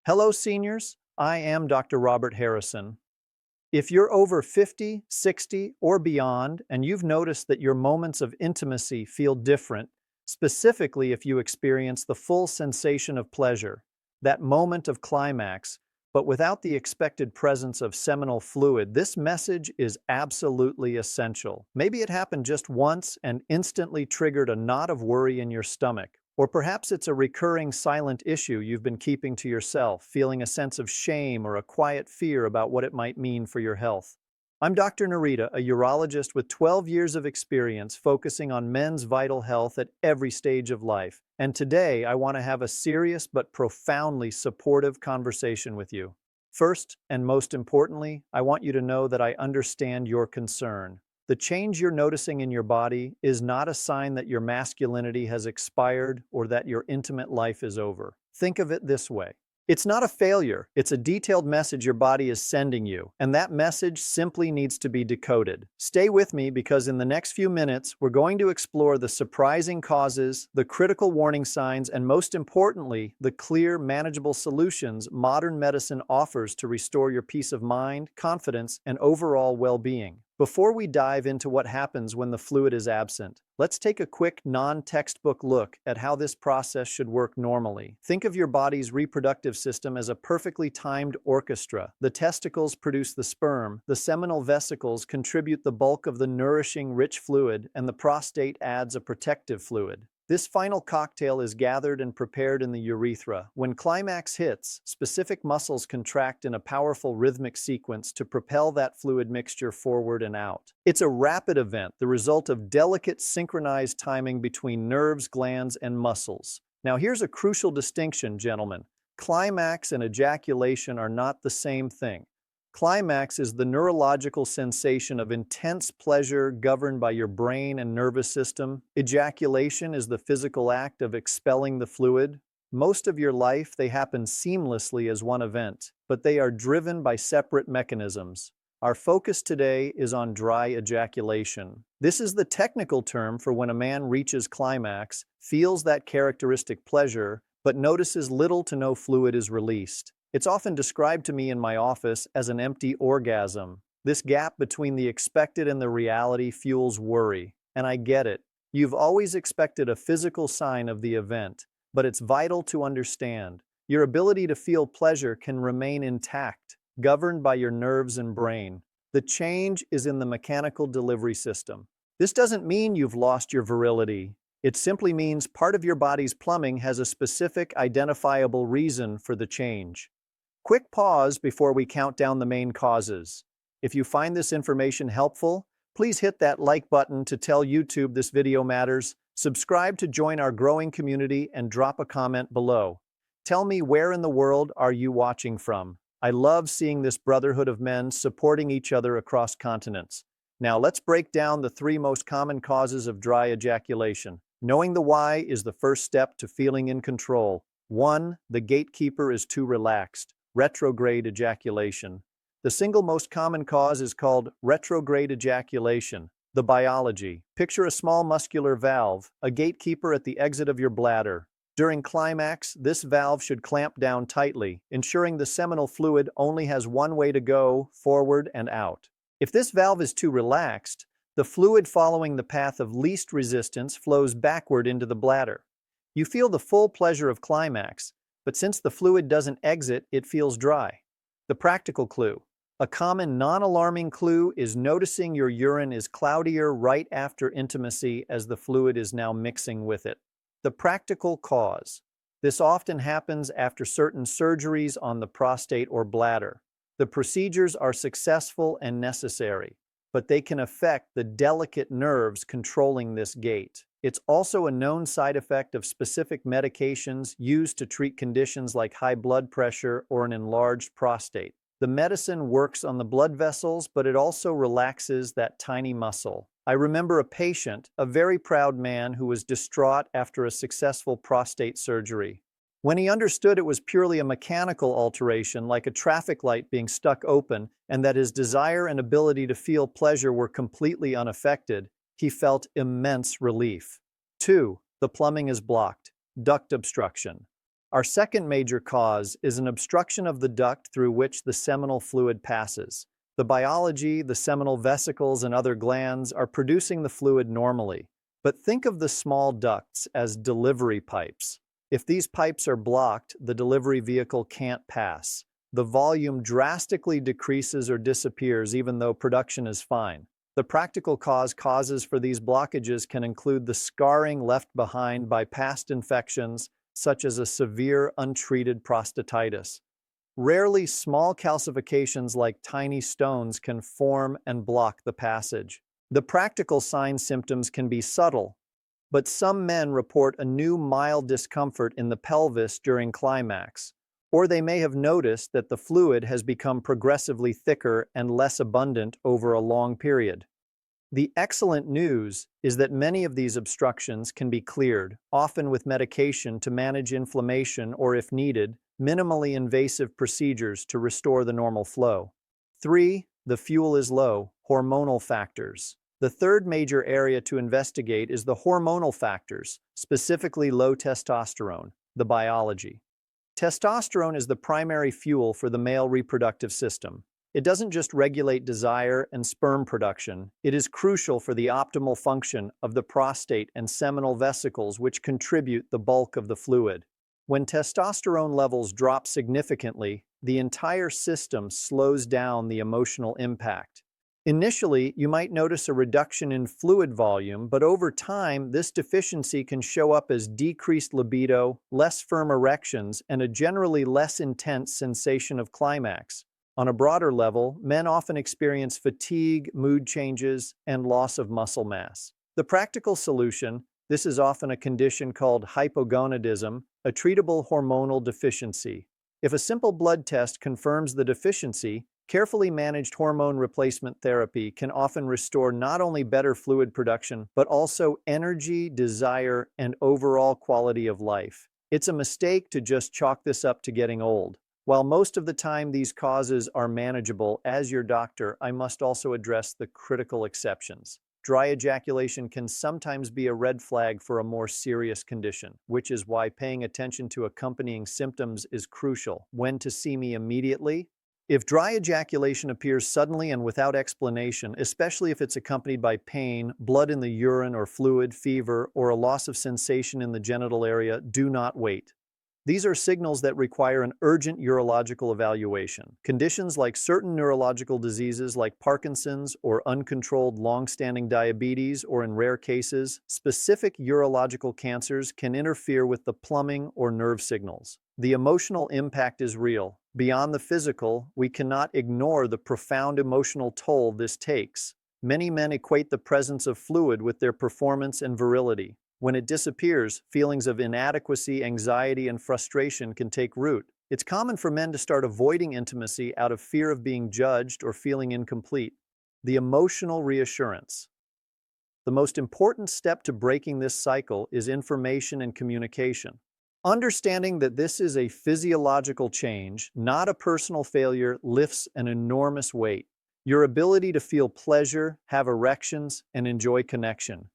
Hello, seniors. I am Dr. Robert Harrison. If you're over 50, 60, or beyond, and you've noticed that your moments of intimacy feel different, specifically if you experience the full sensation of pleasure, that moment of climax, but without the expected presence of seminal fluid, this message is absolutely essential. Maybe it happened just once and instantly triggered a knot of worry in your stomach. Or perhaps it's a recurring silent issue you've been keeping to yourself, feeling a sense of shame or a quiet fear about what it might mean for your health. I'm Dr. Narita, a urologist with 12 years of experience focusing on men's vital health at every stage of life. And today, I want to have a serious but profoundly supportive conversation with you. First, and most importantly, I want you to know that I understand your concern. The change you're noticing in your body is not a sign that your masculinity has expired or that your intimate life is over. Think of it this way. It's not a failure, it's a detailed message your body is sending you, and that message simply needs to be decoded. Stay with me because in the next few minutes, we're going to explore the surprising causes, the critical warning signs, and most importantly, the clear, manageable solutions modern medicine offers to restore your peace of mind, confidence, and overall well-being. Before we dive into what happens when the fluid is absent, let's take a quick non-textbook look at how this process should work normally. Think of your body's reproductive system as a perfectly timed orchestra. The testicles produce the sperm, the seminal vesicles contribute the bulk of the nourishing, rich fluid, and the prostate adds a protective fluid. This final cocktail is gathered and prepared in the urethra. When climax hits, specific muscles contract in a powerful rhythmic sequence to propel that fluid mixture forward and out. It's a rapid event, the result of delicate synchronized timing between nerves, glands, and muscles. Now here's a crucial distinction, gentlemen. Climax and ejaculation are not the same thing. Climax is the neurological sensation of intense pleasure governed by your brain and nervous system. Ejaculation is the physical act of expelling the fluid. Most of your life, they happen seamlessly as one event, but they are driven by separate mechanisms. Our focus today is on dry ejaculation. This is the technical term for when a man reaches climax, feels that characteristic pleasure, but notices little to no fluid is released. It's often described to me in my office as an empty orgasm. This gap between the expected and the reality fuels worry. And I get it. You've always expected a physical sign of the event, but it's vital to understand. Your ability to feel pleasure can remain intact, governed by your nerves and brain. The change is in the mechanical delivery system. This doesn't mean you've lost your virility. It simply means part of your body's plumbing has a specific, identifiable reason for the change. Quick pause before we count down the main causes. If you find this information helpful, please hit that like button to tell YouTube this video matters, subscribe to join our growing community, and drop a comment below. Tell me, where in the world are you watching from? I love seeing this brotherhood of men supporting each other across continents. Now let's break down the 3 most common causes of dry ejaculation. Knowing the why is the first step to feeling in control. 1. The gatekeeper is too relaxed. Retrograde ejaculation. The single most common cause is called retrograde ejaculation. The biology. Picture a small muscular valve, a gatekeeper at the exit of your bladder. During climax, this valve should clamp down tightly, ensuring the seminal fluid only has one way to go, forward and out. If this valve is too relaxed, the fluid following the path of least resistance flows backward into the bladder. You feel the full pleasure of climax, but since the fluid doesn't exit, it feels dry. The practical clue. A common non-alarming clue is noticing your urine is cloudier right after intimacy as the fluid is now mixing with it. The practical cause. This often happens after certain surgeries on the prostate or bladder. The procedures are successful and necessary, but they can affect the delicate nerves controlling this gate. It's also a known side effect of specific medications used to treat conditions like high blood pressure or an enlarged prostate. The medicine works on the blood vessels, but it also relaxes that tiny muscle. I remember a patient, a very proud man who was distraught after a successful prostate surgery. When he understood it was purely a mechanical alteration, like a traffic light being stuck open, and that his desire and ability to feel pleasure were completely unaffected, he felt immense relief. 2. The plumbing is blocked. Duct obstruction. Our second major cause is an obstruction of the duct through which the seminal fluid passes. The biology, the seminal vesicles, and other glands are producing the fluid normally. But think of the small ducts as delivery pipes. If these pipes are blocked, the delivery vehicle can't pass. The volume drastically decreases or disappears even though production is fine. The practical causes for these blockages can include the scarring left behind by past infections, such as a severe untreated prostatitis. Rarely, small calcifications like tiny stones can form and block the passage. The practical symptoms can be subtle, but some men report a new mild discomfort in the pelvis during climax, or they may have noticed that the fluid has become progressively thicker and less abundant over a long period. The excellent news is that many of these obstructions can be cleared, often with medication to manage inflammation or, if needed, minimally invasive procedures to restore the normal flow. 3. The fuel is low. Hormonal factors. The third major area to investigate is the hormonal factors, specifically low testosterone, the biology. Testosterone is the primary fuel for the male reproductive system. It doesn't just regulate desire and sperm production, it is crucial for the optimal function of the prostate and seminal vesicles, which contribute the bulk of the fluid. When testosterone levels drop significantly, the entire system slows down the emotional impact. Initially, you might notice a reduction in fluid volume, but over time, this deficiency can show up as decreased libido, less firm erections, and a generally less intense sensation of climax. On a broader level, men often experience fatigue, mood changes, and loss of muscle mass. The practical solution: this is often a condition called hypogonadism, a treatable hormonal deficiency. If a simple blood test confirms the deficiency, carefully managed hormone replacement therapy can often restore not only better fluid production, but also energy, desire, and overall quality of life. It's a mistake to just chalk this up to getting old. While most of the time these causes are manageable, as your doctor, I must also address the critical exceptions. Dry ejaculation can sometimes be a red flag for a more serious condition, which is why paying attention to accompanying symptoms is crucial. When to see me immediately? If dry ejaculation appears suddenly and without explanation, especially if it's accompanied by pain, blood in the urine or fluid, fever, or a loss of sensation in the genital area, do not wait. These are signals that require an urgent urological evaluation. Conditions like certain neurological diseases like Parkinson's or uncontrolled long-standing diabetes, or in rare cases, specific urological cancers, can interfere with the plumbing or nerve signals. The emotional impact is real. Beyond the physical, we cannot ignore the profound emotional toll this takes. Many men equate the presence of fluid with their performance and virility. When it disappears, feelings of inadequacy, anxiety, and frustration can take root. It's common for men to start avoiding intimacy out of fear of being judged or feeling incomplete. The emotional reassurance. The most important step to breaking this cycle is information and communication. Understanding that this is a physiological change, not a personal failure, lifts an enormous weight. Your ability to feel pleasure, have erections, and enjoy connection.